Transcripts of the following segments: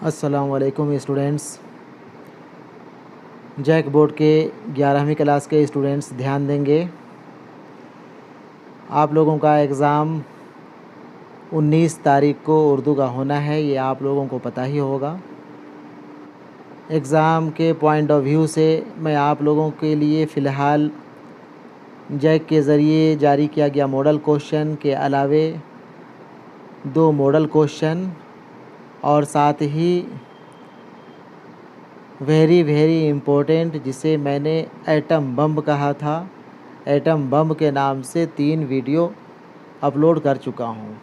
अस्सलामुअलैकुम students. JAC board के 11वीं क्लास के स्टूडेंट्स ध्यान देंगे। आप लोगों का एग्ज़ाम 19 तारीख को उर्दू का होना है, ये आप लोगों को पता ही होगा। एग्ज़ाम के पॉइंट ऑफ व्यू से मैं आप लोगों के लिए फ़िलहाल जैक के ज़रिए जारी किया गया मॉडल क्वेश्चन के अलावे 2 मॉडल क्वेश्चन और साथ ही वेरी इम्पोर्टेंट, जिसे मैंने एटम बम कहा था, एटम बम के नाम से 3 वीडियो अपलोड कर चुका हूँ।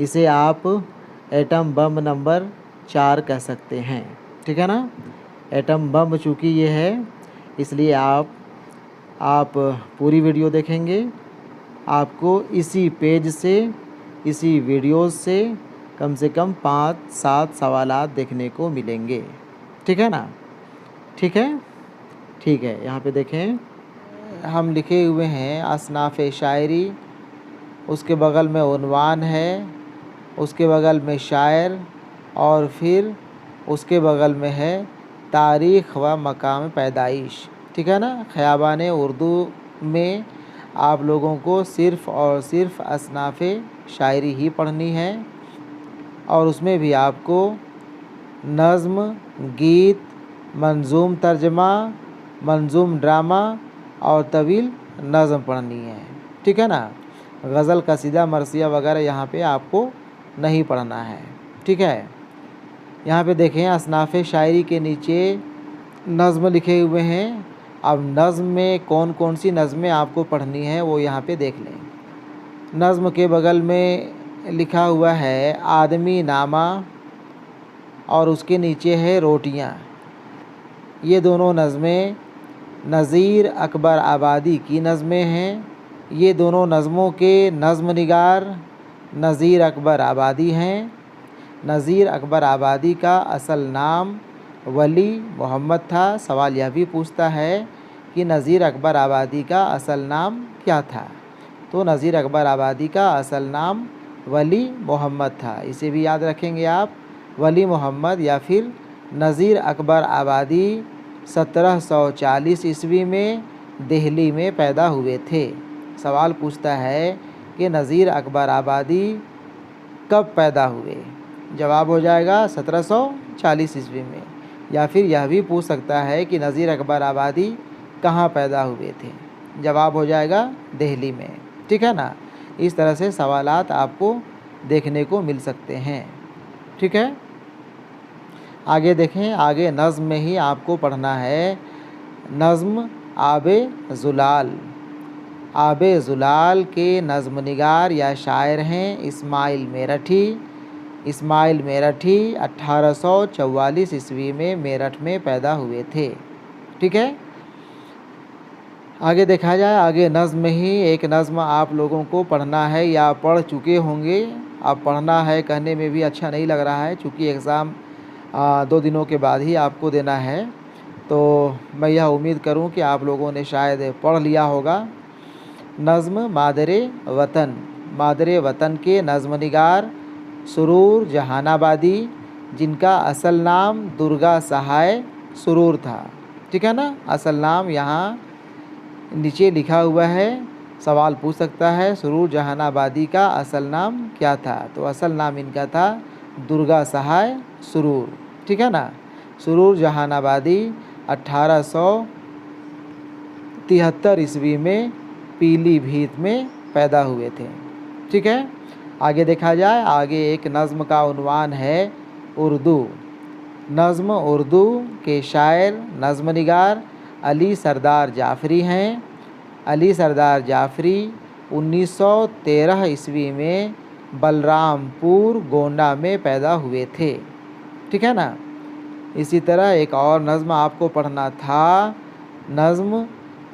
इसे आप एटम बम नंबर 4 कह सकते हैं, ठीक है ना। एटम बम चूँकि ये है, इसलिए आप पूरी वीडियो देखेंगे। आपको इसी पेज से, इसी वीडियोस से कम से कम 5-7 सवालात देखने को मिलेंगे, ठीक है ना। ठीक है। यहाँ पे देखें, हम लिखे हुए हैं असनाफ़ शायरी, उसके बगल में उन्वान है, उसके बगल में शायर और फिर उसके बगल में है तारीख़ व मकाम पैदाइश, ठीक है ना। ख़याबान उर्दू में आप लोगों को सिर्फ़ और सिर्फ असनाफ़ शायरी ही पढ़नी है और उसमें भी आपको नज़्म, गीत, मंजूम तर्जमा, मंजूम ड्रामा और तवील नज़्म पढ़नी है, ठीक है ना। गज़ल, कसीदा, मरसिया वगैरह यहाँ पे आपको नहीं पढ़ना है, ठीक है। यहाँ पे देखें, असनाफ़ शायरी के नीचे नज़्म लिखे हुए हैं। अब नज़्म में कौन कौन सी नज़में आपको पढ़नी है वो यहाँ पे देख लें। नज़्म के बगल में लिखा हुआ है आदमी नामा और उसके नीचे है रोटियाँ। ये दोनों नज़में नज़ीर अकबर आबादी की नज़में हैं। ये दोनों नज़मों के नज़्म निगार नज़ीर अकबर आबादी हैं। नज़ीर अकबर आबादी का असल नाम वली मोहम्मद था। सवाल यह भी पूछता है कि नज़ीर अकबर आबादी का असल नाम क्या था, तो नज़ीर अकबर आबादी का असल नाम वली मोहम्मद था। इसे भी याद रखेंगे आप, वली मोहम्मद या फिर नज़ीर अकबर आबादी 1740 ईस्वी में दिल्ली में पैदा हुए थे। सवाल पूछता है कि नज़ीर अकबर आबादी कब पैदा हुए, जवाब हो जाएगा 1740 ईस्वी में। या फिर यह भी पूछ सकता है कि नज़ीर अकबर आबादी कहाँ पैदा हुए थे, जवाब हो जाएगा दिल्ली में, ठीक है ना। इस तरह से सवालात आपको देखने को मिल सकते हैं, ठीक है। आगे देखें, आगे नज़्म में ही आपको पढ़ना है नज़्म आबे ज़ुलाल। आबे ज़ुलाल के नज़्म निगार या शायर हैं इस्माइल मेरठी। इस्माइल मेरठी 1844 ईस्वी में मेरठ में पैदा हुए थे, ठीक है। आगे देखा जाए, आगे नज़्म में ही एक नज़्म आप लोगों को पढ़ना है या पढ़ चुके होंगे। अब पढ़ना है कहने में भी अच्छा नहीं लग रहा है, चूँकि एग्ज़ाम 2 दिनों के बाद ही आपको देना है, तो मैं यह उम्मीद करूं कि आप लोगों ने शायद पढ़ लिया होगा। नज़्म मादरे वतन। मादरे वतन के नज़्म निगार सुरूर जहानाबादी, जिनका असल नाम दुर्गा सहाय सुरूर था, ठीक है ना। असल नाम यहाँ नीचे लिखा हुआ है। सवाल पूछ सकता है सुरूर जहानाबादी का असल नाम क्या था, तो असल नाम इनका था दुर्गा सहाय सुरूर, ठीक है ना। सुरूर जहानाबादी 1873 ईस्वी में पीलीभीत में पैदा हुए थे, ठीक है। आगे देखा जाए, आगे एक नज़्म का उन्वान है उर्दू। नज़्म उर्दू के शायर नज़्म निगार अली सरदार जाफ़री हैं। अली सरदार जाफ़री 1913 ईस्वी में बलरामपुर गोंडा में पैदा हुए थे, ठीक है ना। इसी तरह एक और नज़्म आपको पढ़ना था, नज़्म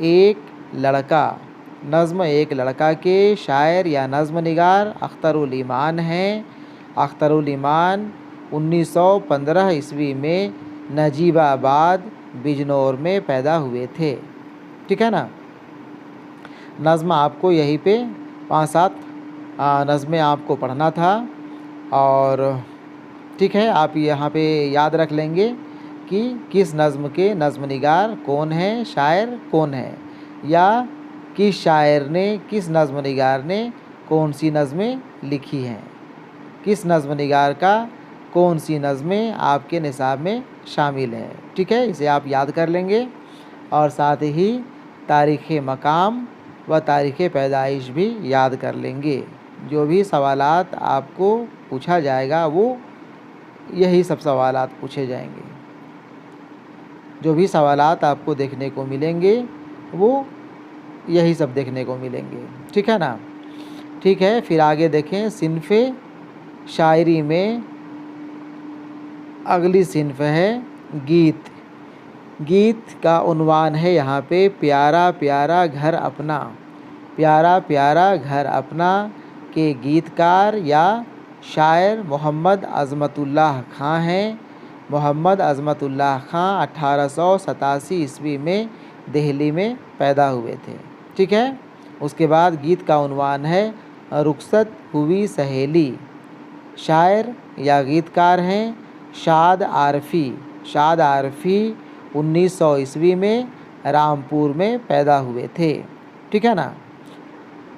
एक लड़का। नज़्म एक लड़का के शायर या नज़्म निगार अख्तरुल ईमान हैं। अख्तरुल ईमान 1915 ईस्वी में नजीबाबाद बिजनौर में पैदा हुए थे, ठीक है ना। नज़्म आपको यहीं पे 5-7 नज़में आपको पढ़ना था और ठीक है, आप यहाँ पे याद रख लेंगे कि किस नज़्म के नज़्म निगार कौन है, शायर कौन है, या किस शायर ने, किस नज़्म निगार ने कौन सी नज़में लिखी हैं, किस नज़्म निगार का कौन सी नज़में आपके निसाब में शामिल है। ठीक है, इसे आप याद कर लेंगे और साथ ही तारीख़ मकाम व तारीख़ पैदाइश भी याद कर लेंगे। जो भी सवालात आपको पूछा जाएगा वो यही सब सवालात पूछे जाएंगे। जो भी सवालात आपको देखने को मिलेंगे वो यही सब देखने को मिलेंगे। ठीक है ना। ठीक है, फिर आगे देखें। सिन्फ़े शायरी में अगली सिन्फ़ है गीत। गीत का उन्वान है यहाँ पे प्यारा प्यारा घर अपना। प्यारा प्यारा घर अपना के गीतकार या शायर मोहम्मद अज़मतुल्लाह खां हैं। मोहम्मद अज़मतुल्लाह खां 1887 ईस्वी में दिल्ली में पैदा हुए थे। ठीक है, उसके बाद गीत का उन्वान है रुखसत हुई सहेली। शायर या गीतकार हैं शाद आरफ़ी। शाद आरफ़ी 1900 ईस्वी में रामपुर में पैदा हुए थे। ठीक है ना।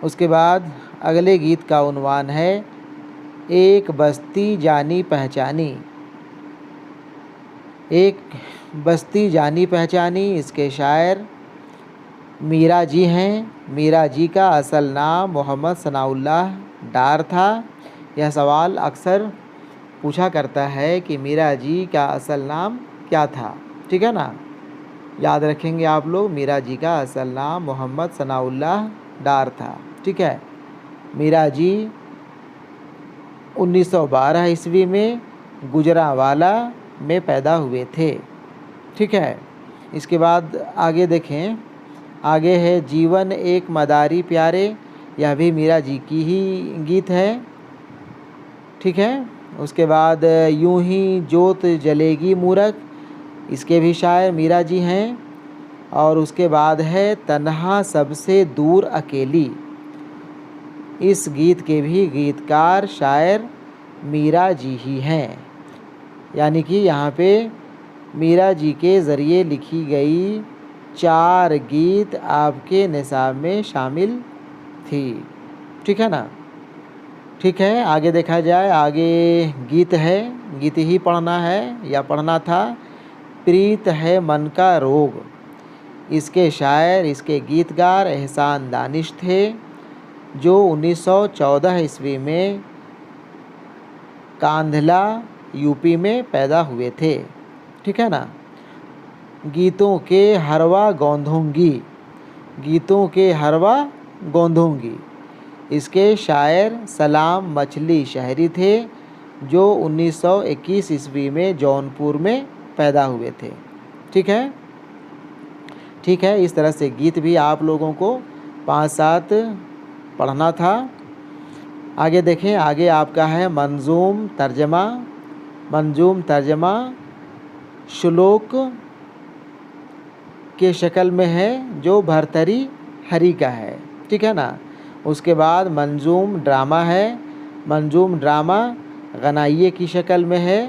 उसके बाद अगले गीत का उन्वान है एक बस्ती जानी पहचानी। एक बस्ती जानी पहचानी, इसके शायर मीरा जी हैं। मीरा जी का असल नाम मोहम्मद सनाउल्लाह डार था। यह सवाल अक्सर पूछा करता है कि मीरा जी का असल नाम क्या था। ठीक है ना, याद रखेंगे आप लोग। मीरा जी का असल नाम मोहम्मद सनाउल्लाह डार था। ठीक है, मीरा जी 1912 ईस्वी में गुजरांवाला में पैदा हुए थे। ठीक है, इसके बाद आगे देखें। आगे है जीवन एक मदारी प्यारे। यह भी मीरा जी की ही गीत है। ठीक है, उसके बाद यूं ही जोत जलेगी मूरख। इसके भी शायर मीरा जी हैं। और उसके बाद है तन्हा सबसे दूर अकेली। इस गीत के भी गीतकार शायर मीरा जी ही हैं। यानी कि यहाँ पे मीरा जी के ज़रिए लिखी गई 4 गीत आपके निसाब में शामिल थी। ठीक है ना। ठीक है, आगे देखा जाए। आगे गीत है, गीत ही पढ़ना है या पढ़ना था। प्रीत है मन का रोग। इसके शायर, इसके गीतकार एहसान दानिश थे, जो 1914 ईस्वी में कांधला यूपी में पैदा हुए थे। ठीक है ना। गीतों के हरवा गोंधूंगी। गीतों के हरवा गोंधूंगी, इसके शायर सलाम मछली शहरी थे, जो 1921 ईस्वी में जौनपुर में पैदा हुए थे। ठीक है। ठीक है, इस तरह से गीत भी आप लोगों को 5-7 पढ़ना था। आगे देखें। आगे आपका है मंजूम तर्जमा। मंजूम तर्जमा श्लोक के शक्ल में है, जो भरतरी हरी का है। ठीक है ना। उसके बाद मंजूम ड्रामा है। मंजूम ड्रामा गनाइये की शक्ल में है।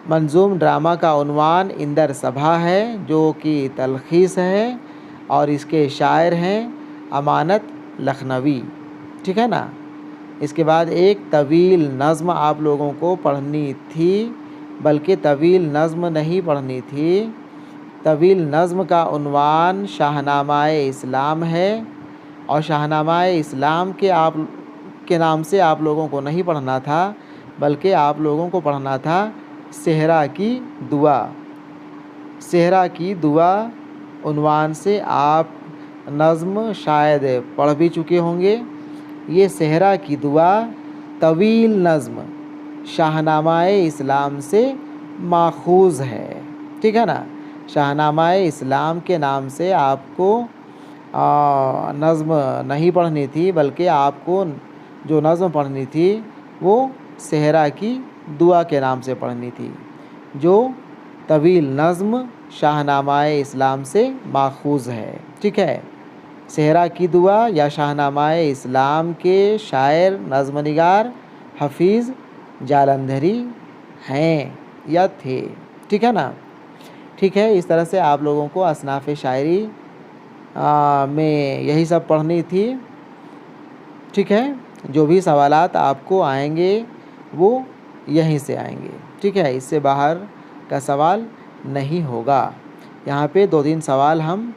मंजूम ड्रामा का उन्वान इंदर सभा है, जो कि तलखीस है, और इसके शायर हैं अमानत लखनवी। ठीक है ना। इसके बाद एक तवील नज़्म आप लोगों को पढ़नी थी, बल्कि तवील नज़्म नहीं पढ़नी थी। तवील नज़्म का उन्वान शाहनामाए इस्लाम है, और शाहनामाए इस्लाम के नाम से आप लोगों को नहीं पढ़ना था, बल्कि आप लोगों को पढ़ना था सेहरा की दुआ। सेहरा की दुआ उन्वान से आप नज़्म शायद पढ़ भी चुके होंगे। ये सेहरा की दुआ तवील नज़्म शाहनामाए इस्लाम से माखूज़ है। ठीक है ना। शाहनामाए इस्लाम के नाम से आपको नज़्म नहीं पढ़नी थी, बल्कि आपको जो नज़्म पढ़नी थी वो सेहरा की दुआ के नाम से पढ़नी थी, जो तवील नज़्म शाहनामाए इस्लाम से माखूज़ है। ठीक है। सेहरा की दुआ या शाहनामाए इस्लाम के शायर नज़्म निगार हफीज़ जालंधरी हैं या थे। ठीक है ना। ठीक है, इस तरह से आप लोगों को असनाफ़ शायरी में यही सब पढ़नी थी। ठीक है, जो भी सवालात आपको आएंगे वो यहीं से आएंगे। ठीक है, इससे बाहर का सवाल नहीं होगा। यहाँ पे 2-3 सवाल हम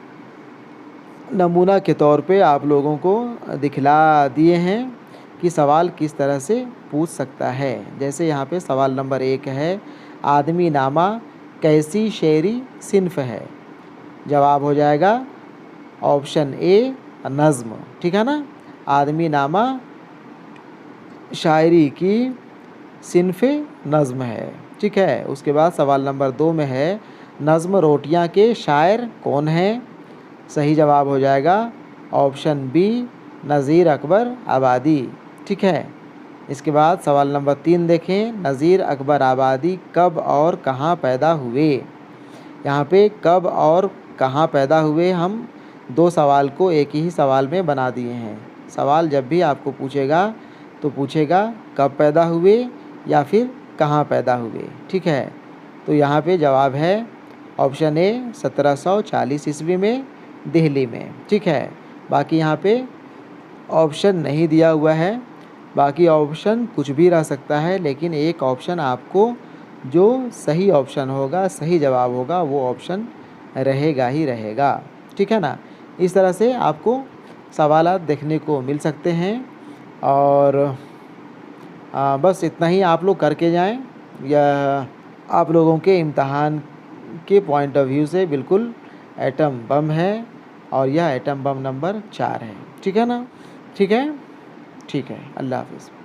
नमूना के तौर पे आप लोगों को दिखला दिए हैं कि सवाल किस तरह से पूछ सकता है। जैसे यहाँ पे सवाल नंबर 1 है, आदमी नामा कैसी शेरी सिन्फ है। जवाब हो जाएगा ऑप्शन ए नज़्म। ठीक है ना। आदमी नामा शायरी की सिन्फ नज़्म है। ठीक है। उसके बाद सवाल नंबर 2 में है, नज़्म रोटियां के शायर कौन हैं। सही जवाब हो जाएगा ऑप्शन बी नज़ीर अकबर आबादी। ठीक है। इसके बाद सवाल नंबर 3 देखें, नज़ीर अकबर आबादी कब और कहाँ पैदा हुए। यहाँ पे कब और कहाँ पैदा हुए हम 2 सवाल को एक ही सवाल में बना दिए हैं। सवाल जब भी आपको पूछेगा तो पूछेगा कब पैदा हुए या फिर कहाँ पैदा हुए। ठीक है। तो यहाँ पे जवाब है ऑप्शन ए 1740 ईस्वी में दिल्ली में। ठीक है। बाकी यहाँ पे ऑप्शन नहीं दिया हुआ है, बाकी ऑप्शन कुछ भी रह सकता है, लेकिन एक ऑप्शन आपको जो सही ऑप्शन होगा, सही जवाब होगा, वो ऑप्शन रहेगा ही रहेगा। ठीक है ना। इस तरह से आपको सवालात देखने को मिल सकते हैं और बस इतना ही आप लोग करके जाएं। यह आप लोगों के इम्तहान के पॉइंट ऑफ व्यू से बिल्कुल एटम बम है और यह एटम बम नंबर 4 है। ठीक है ना। ठीक है। ठीक है। अल्लाह हाफ़िज़।